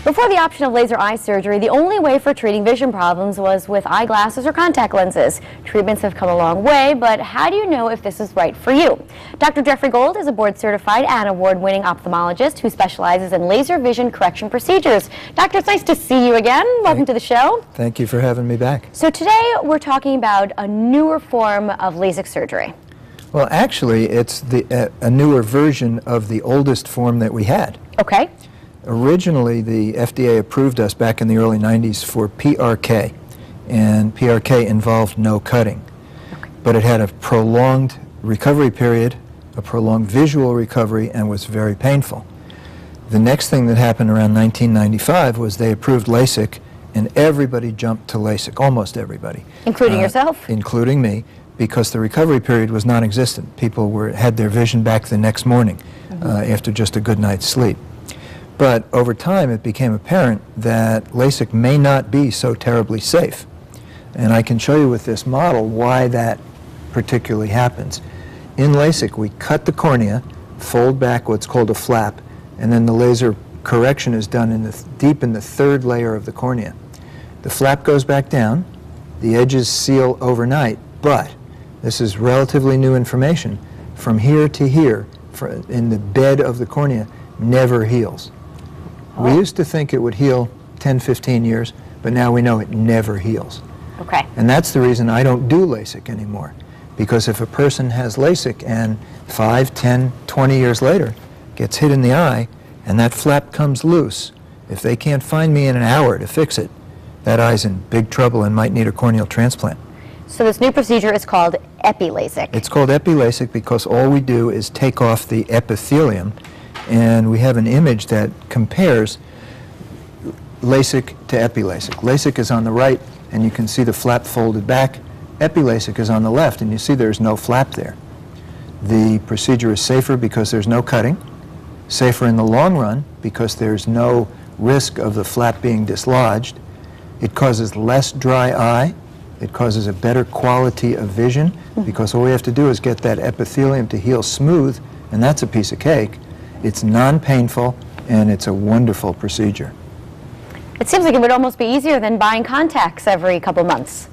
Before the option of laser eye surgery, the only way for treating vision problems was with eyeglasses or contact lenses. Treatments have come a long way, but how do you know if this is right for you? Dr. Jeffrey Gold is a board-certified and award-winning ophthalmologist who specializes in laser vision correction procedures. Doctor, it's nice to see you again. Welcome to the show. Thank you for having me back. So today we're talking about a newer form of LASIK surgery. Well, actually, it's a newer version of the oldest form that we had. Okay. Originally, the FDA approved us back in the early 90s for PRK, and PRK involved no cutting. Okay. But it had a prolonged recovery period, a prolonged visual recovery, and was very painful. The next thing that happened around 1995 was they approved LASIK, and everybody jumped to LASIK, almost everybody. Including yourself? Including me, because the recovery period was non-existent. People had their vision back the next morning after just a good night's sleep. But over time, it became apparent that LASIK may not be so terribly safe. And I can show you with this model why that particularly happens. In LASIK, we cut the cornea, fold back what's called a flap, and then the laser correction is done deep in the third layer of the cornea. The flap goes back down, the edges seal overnight, but this is relatively new information. From here to here, in the bed of the cornea, never heals. We used to think it would heal 10, 15 years, but now we know it never heals. Okay. And that's the reason I don't do LASIK anymore. Because if a person has LASIK and 5, 10, 20 years later gets hit in the eye and that flap comes loose, if they can't find me in an hour to fix it, that eye's in big trouble and might need a corneal transplant. So this new procedure is called Epi-LASIK. It's called Epi-LASIK because all we do is take off the epithelium, and we have an image that compares LASIK to Epi-LASIK. LASIK is on the right, and you can see the flap folded back. Epi-LASIK is on the left, and you see there's no flap there. The procedure is safer because there's no cutting, safer in the long run because there's no risk of the flap being dislodged. It causes less dry eye. It causes a better quality of vision because all we have to do is get that epithelium to heal smooth, and that's a piece of cake. It's non-painful, and it's a wonderful procedure. It seems like it would almost be easier than buying contacts every couple months.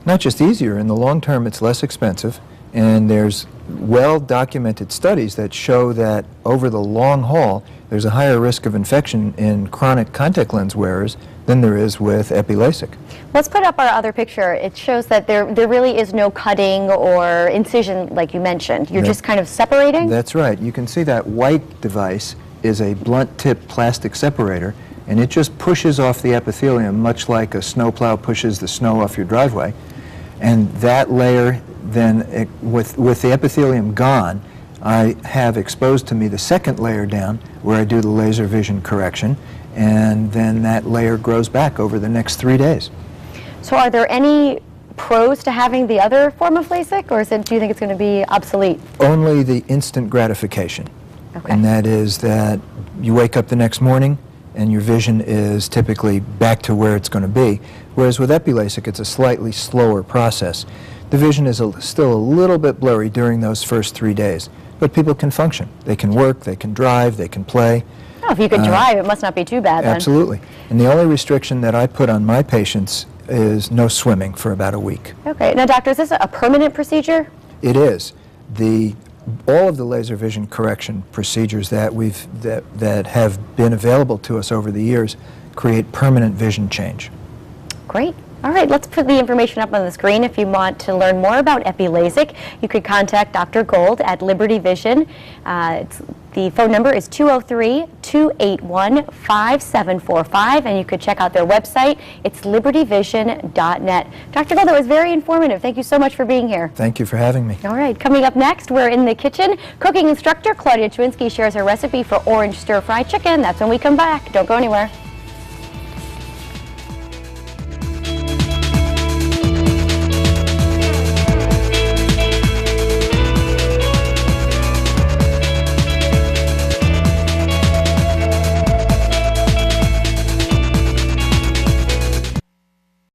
Not just easier, in the long term it's less expensive, and there's well-documented studies that show that over the long haul there's a higher risk of infection in chronic contact lens wearers than there is with Epi-LASIK. Let's put up our other picture. It shows that there really is no cutting or incision like you mentioned. You're just kind of separating? That's right. You can see that white device is a blunt-tip plastic separator, and it just pushes off the epithelium much like a snowplow pushes the snow off your driveway. And that layer then, with the epithelium gone, I have exposed to me the second layer down where I do the laser vision correction, and then that layer grows back over the next 3 days. So are there any pros to having the other form of LASIK, or do you think it's going to be obsolete? Only the instant gratification. Okay. And that is that you wake up the next morning and your vision is typically back to where it's going to be. Whereas with Epi-LASIK, it's a slightly slower process. The vision is still a little bit blurry during those first 3 days, but people can function. They can work, they can drive, they can play. Oh, if you could drive, it must not be too bad then. Absolutely. And the only restriction that I put on my patients is no swimming for about a week. Okay. Now, doctor, is this a permanent procedure? It is. All of the laser vision correction procedures that have been available to us over the years create permanent vision change. Great. All right, let's put the information up on the screen. If you want to learn more about Epi-LASIK, you could contact Dr. Gold at Liberty Vision. The phone number is 203-281-5745, and you could check out their website. It's libertyvision.net. Dr. Gold, that was very informative. Thank you so much for being here. Thank you for having me. All right, coming up next, we're in the kitchen. Cooking instructor Claudia Chewinski shares her recipe for orange stir-fried chicken. That's when we come back. Don't go anywhere.